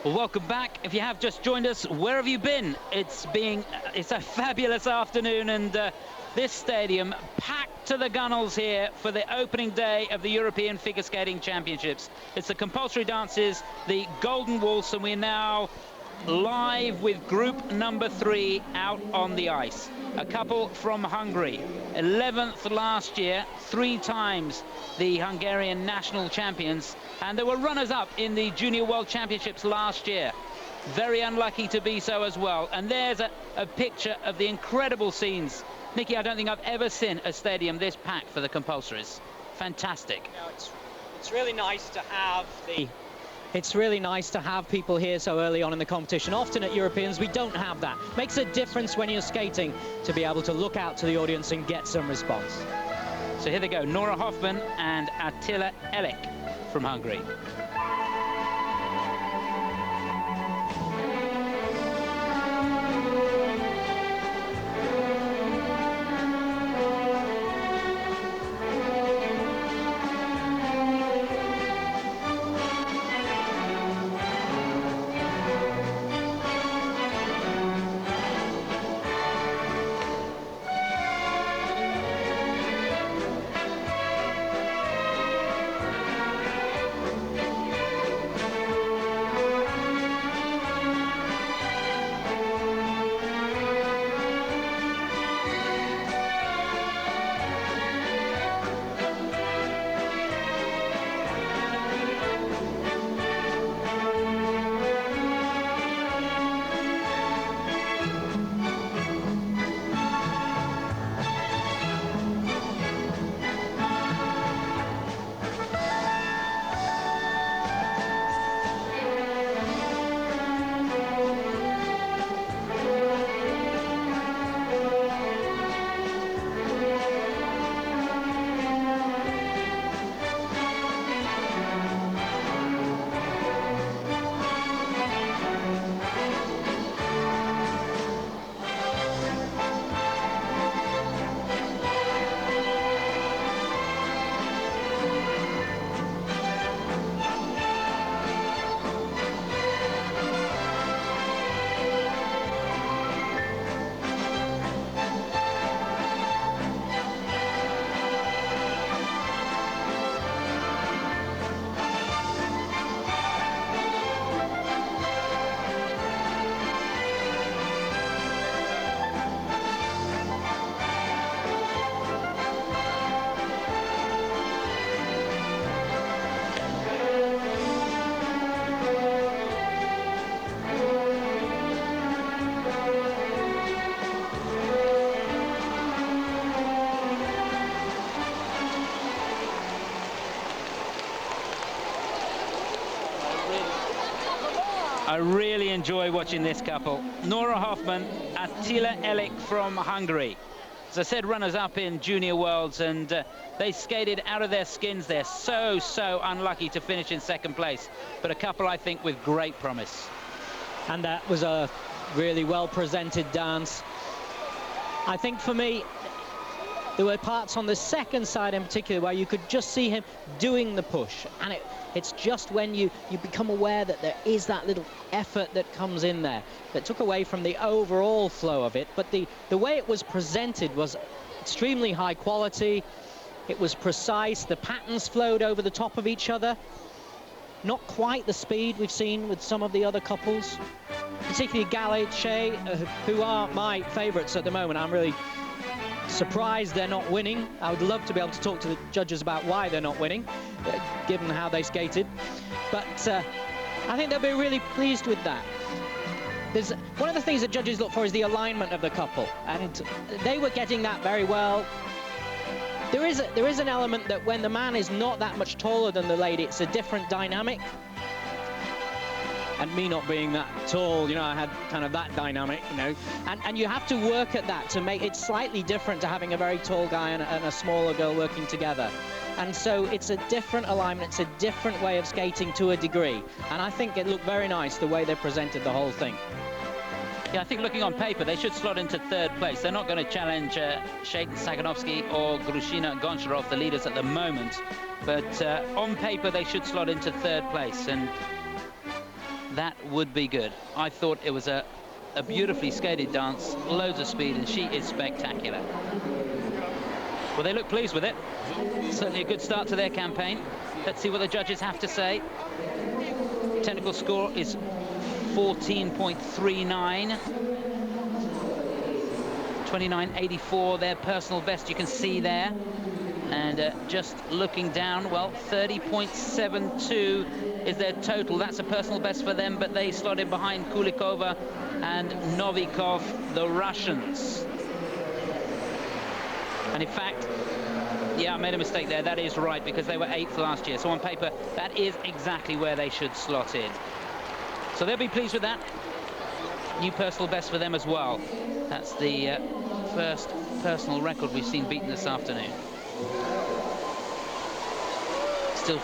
Well, welcome back. If you have just joined us, where have you been? It's a fabulous afternoon, and this stadium packed to the gunnels here for the opening day of the European Figure Skating Championships. It's the compulsory dances, the Golden Waltz, and we're now live with group number 3 out on the ice. A couple from Hungary, 11th last year, 3 times the Hungarian national champions, and they were runners-up in the Junior World Championships last year. Very unlucky to be so as well. And there's a picture of the incredible scenes. Nicky, I don't think I've ever seen a stadium this packed for the compulsories. Fantastic. You know, it's really nice to have It's really nice to have people here so early on in the competition. Often at Europeans, we don't have that. Makes a difference when you're skating to be able to look out to the audience and get some response. So here they go, Nóra Hoffmann and Attila Elek from Hungary. I really enjoy watching this couple. Nóra Hoffmann, Attila Elek from Hungary. As I said, runners-up in Junior Worlds, and they skated out of their skins. They're so unlucky to finish in second place. But a couple, I think, with great promise. And that was a really well-presented dance. I think for me, there were parts on the second side in particular where you could just see him doing the push, and it's just when you become aware that there is that little effort that comes in there that took away from the overall flow of it. But the way it was presented was extremely high quality. It was precise. The patterns flowed over the top of each other. Not quite the speed we've seen with some of the other couples, particularly Galit, Shea, who are my favorites at the moment. I'm really surprised they're not winning. I would love to be able to talk to the judges about why they're not winning, given how they skated. But I think they'll be really pleased with that. There's one of the things that judges look for is the alignment of the couple, and they were getting that very well. There is an element that when the man is not that much taller than the lady, it's a different dynamic. And me not being that tall, you know, I had kind of that dynamic, you know. And you have to work at that to make it slightly different to having a very tall guy and a smaller girl working together. And so it's a different alignment, it's a different way of skating to a degree. And I think it looked very nice the way they presented the whole thing. Yeah, I think looking on paper, they should slot into third place. They're not going to challenge Shaitan Saganovsky or Grushina Goncharov, the leaders at the moment. But on paper, they should slot into third place. And that would be good. I thought it was a beautifully skated dance, loads of speed, and she is spectacular. Well, they look pleased with it. Certainly a good start to their campaign. Let's see what the judges have to say. Technical score is 14.39. 29.84, their personal best, you can see there. And just looking down, well, 30.72 is their total. That's a personal best for them, but they slotted behind Kulikova and Novikov, the Russians. And in fact, yeah, I made a mistake there. That is right, because they were 8th last year. So on paper, that is exactly where they should slot in. So they'll be pleased with that. New personal best for them as well. That's the first personal record we've seen beaten this afternoon.